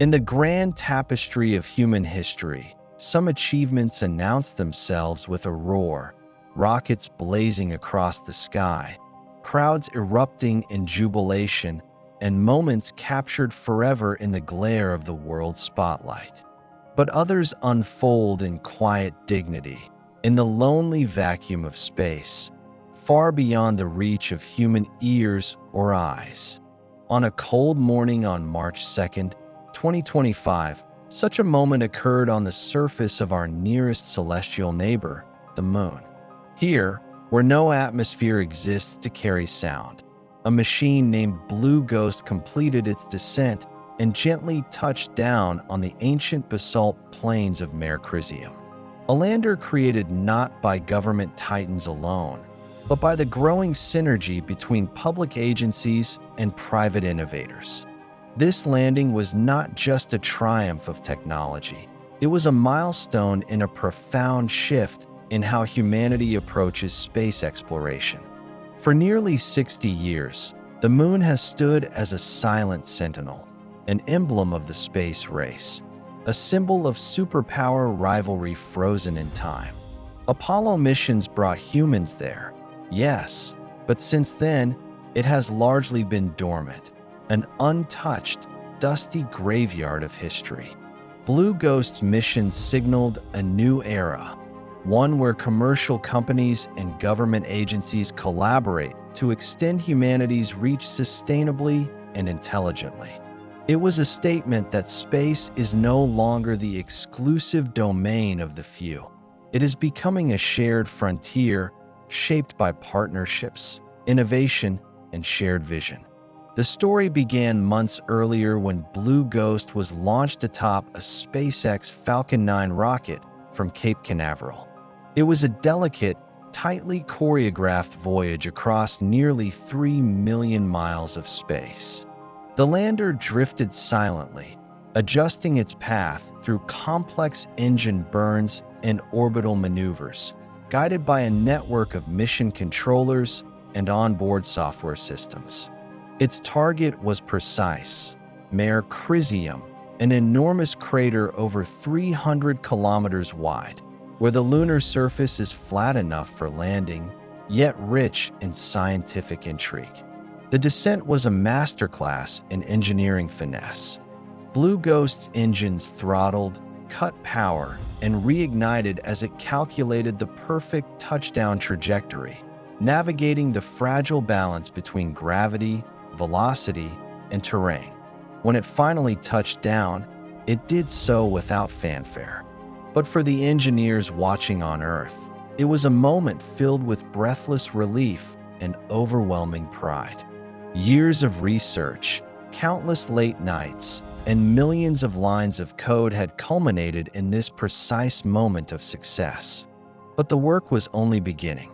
In the grand tapestry of human history, some achievements announced themselves with a roar, rockets blazing across the sky, crowds erupting in jubilation, and moments captured forever in the glare of the world's spotlight. But others unfold in quiet dignity, in the lonely vacuum of space, far beyond the reach of human ears or eyes. On a cold morning on March 2nd, 2025, such a moment occurred on the surface of our nearest celestial neighbor, the Moon. Here, where no atmosphere exists to carry sound, a machine named Blue Ghost completed its descent and gently touched down on the ancient basalt plains of Mare Crisium. A lander created not by government titans alone, but by the growing synergy between public agencies and private innovators. This landing was not just a triumph of technology. It was a milestone in a profound shift in how humanity approaches space exploration. For nearly 60 years, the Moon has stood as a silent sentinel, an emblem of the space race, a symbol of superpower rivalry frozen in time. Apollo missions brought humans there, yes, but since then, it has largely been dormant, an untouched, dusty graveyard of history. Blue Ghost's mission signaled a new era, one where commercial companies and government agencies collaborate to extend humanity's reach sustainably and intelligently. It was a statement that space is no longer the exclusive domain of the few. It is becoming a shared frontier shaped by partnerships, innovation, and shared vision. The story began months earlier when Blue Ghost was launched atop a SpaceX Falcon 9 rocket from Cape Canaveral. It was a delicate, tightly choreographed voyage across nearly 3 million miles of space. The lander drifted silently, adjusting its path through complex engine burns and orbital maneuvers, guided by a network of mission controllers and onboard software systems. Its target was precise: Mare Crisium, an enormous crater over 300 kilometers wide, where the lunar surface is flat enough for landing, yet rich in scientific intrigue. The descent was a masterclass in engineering finesse. Blue Ghost's engines throttled, cut power, and reignited as it calculated the perfect touchdown trajectory, navigating the fragile balance between gravity, velocity, and terrain. When it finally touched down, it did so without fanfare. But for the engineers watching on Earth, it was a moment filled with breathless relief and overwhelming pride. Years of research, countless late nights, and millions of lines of code had culminated in this precise moment of success. But the work was only beginning.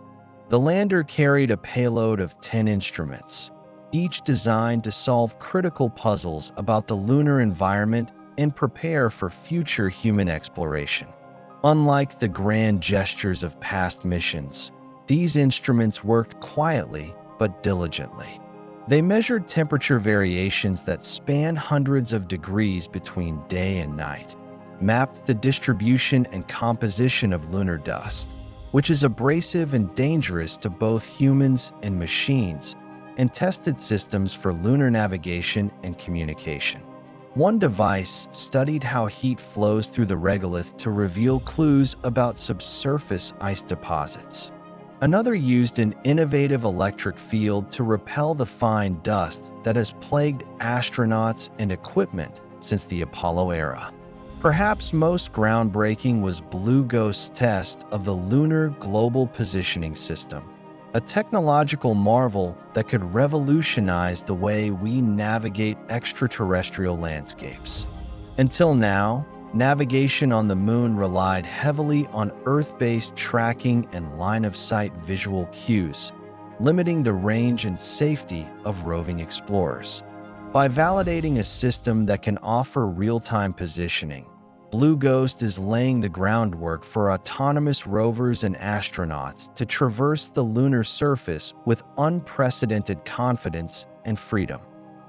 The lander carried a payload of 10 instruments, each designed to solve critical puzzles about the lunar environment and prepare for future human exploration. Unlike the grand gestures of past missions, these instruments worked quietly but diligently. They measured temperature variations that span hundreds of degrees between day and night, mapped the distribution and composition of lunar dust, which is abrasive and dangerous to both humans and machines, and tested systems for lunar navigation and communication. One device studied how heat flows through the regolith to reveal clues about subsurface ice deposits. Another used an innovative electric field to repel the fine dust that has plagued astronauts and equipment since the Apollo era. Perhaps most groundbreaking was Blue Ghost's test of the Lunar Global Positioning System, a technological marvel that could revolutionize the way we navigate extraterrestrial landscapes. Until now, navigation on the Moon relied heavily on Earth-based tracking and line-of-sight visual cues, limiting the range and safety of roving explorers. By validating a system that can offer real-time positioning, Blue Ghost is laying the groundwork for autonomous rovers and astronauts to traverse the lunar surface with unprecedented confidence and freedom.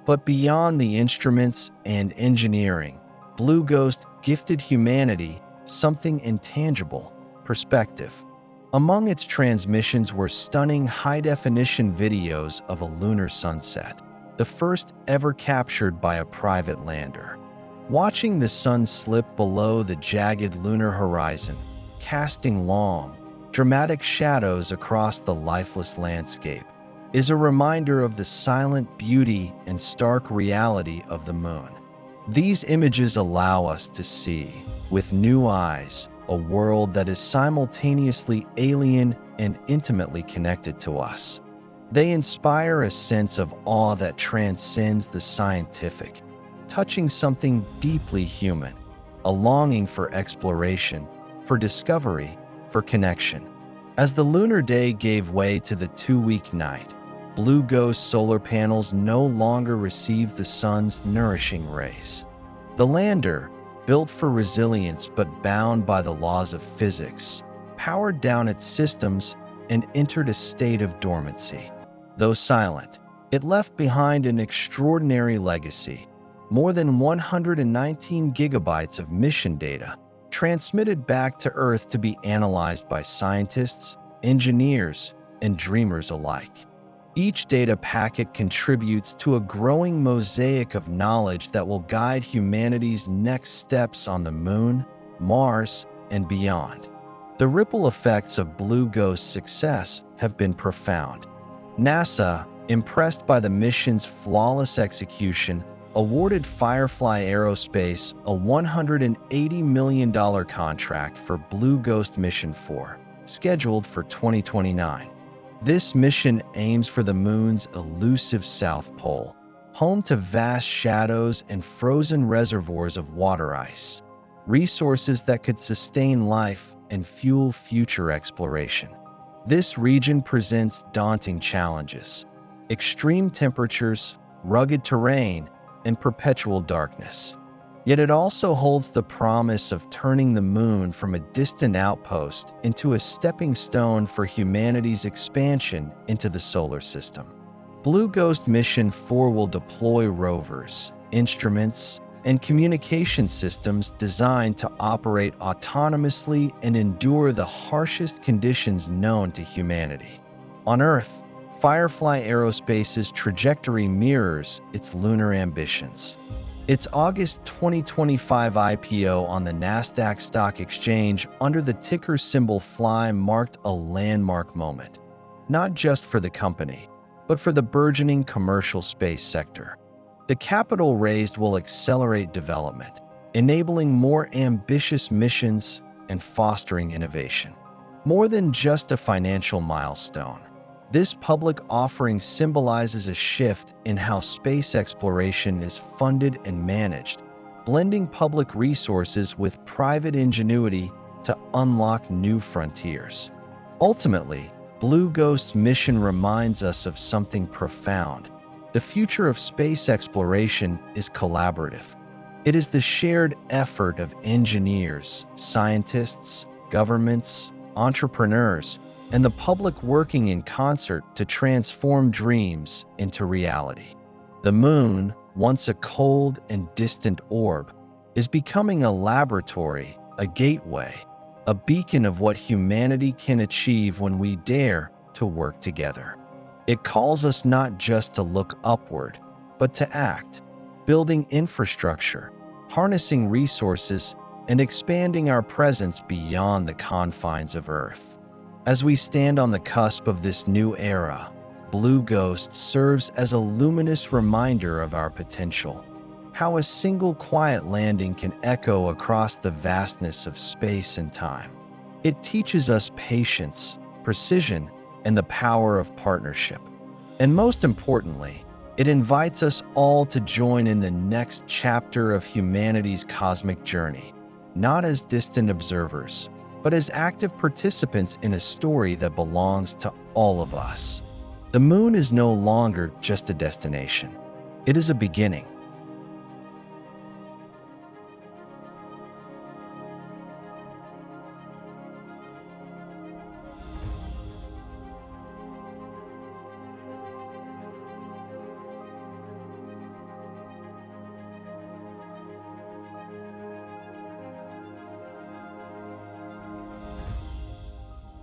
But beyond the instruments and engineering, Blue Ghost gifted humanity something intangible: perspective. Among its transmissions were stunning high-definition videos of a lunar sunset, the first ever captured by a private lander. Watching the sun slip below the jagged lunar horizon, casting long, dramatic shadows across the lifeless landscape, is a reminder of the silent beauty and stark reality of the moon. These images allow us to see, with new eyes, a world that is simultaneously alien and intimately connected to us. They inspire a sense of awe that transcends the scientific, touching something deeply human, a longing for exploration, for discovery, for connection. As the lunar day gave way to the 2-week night, Blue Ghost solar panels no longer received the sun's nourishing rays. The lander, built for resilience but bound by the laws of physics, powered down its systems and entered a state of dormancy. Though silent, it left behind an extraordinary legacy: more than 119 gigabytes of mission data, transmitted back to Earth to be analyzed by scientists, engineers, and dreamers alike. Each data packet contributes to a growing mosaic of knowledge that will guide humanity's next steps on the Moon, Mars, and beyond. The ripple effects of Blue Ghost's success have been profound. NASA, impressed by the mission's flawless execution, awarded Firefly Aerospace a $180 million contract for Blue Ghost Mission 4, scheduled for 2029. This mission aims for the Moon's elusive South Pole, home to vast shadows and frozen reservoirs of water ice, resources that could sustain life and fuel future exploration. This region presents daunting challenges: extreme temperatures, rugged terrain, and perpetual darkness. Yet it also holds the promise of turning the Moon from a distant outpost into a stepping stone for humanity's expansion into the solar system. Blue Ghost Mission 4 will deploy rovers, instruments, and communication systems designed to operate autonomously and endure the harshest conditions known to humanity. On Earth, Firefly Aerospace's trajectory mirrors its lunar ambitions. Its August 2025 IPO on the Nasdaq Stock Exchange under the ticker symbol FLY marked a landmark moment, not just for the company, but for the burgeoning commercial space sector. The capital raised will accelerate development, enabling more ambitious missions and fostering innovation. More than just a financial milestone, this public offering symbolizes a shift in how space exploration is funded and managed, blending public resources with private ingenuity to unlock new frontiers. Ultimately, Blue Ghost's mission reminds us of something profound. The future of space exploration is collaborative. It is the shared effort of engineers, scientists, governments, entrepreneurs, and the public working in concert to transform dreams into reality. The Moon, once a cold and distant orb, is becoming a laboratory, a gateway, a beacon of what humanity can achieve when we dare to work together. It calls us not just to look upward, but to act, building infrastructure, harnessing resources, and expanding our presence beyond the confines of Earth. As we stand on the cusp of this new era, Blue Ghost serves as a luminous reminder of our potential, how a single quiet landing can echo across the vastness of space and time. It teaches us patience, precision, and the power of partnership. And most importantly, it invites us all to join in the next chapter of humanity's cosmic journey, not as distant observers, but as active participants in a story that belongs to all of us. The Moon is no longer just a destination. It is a beginning,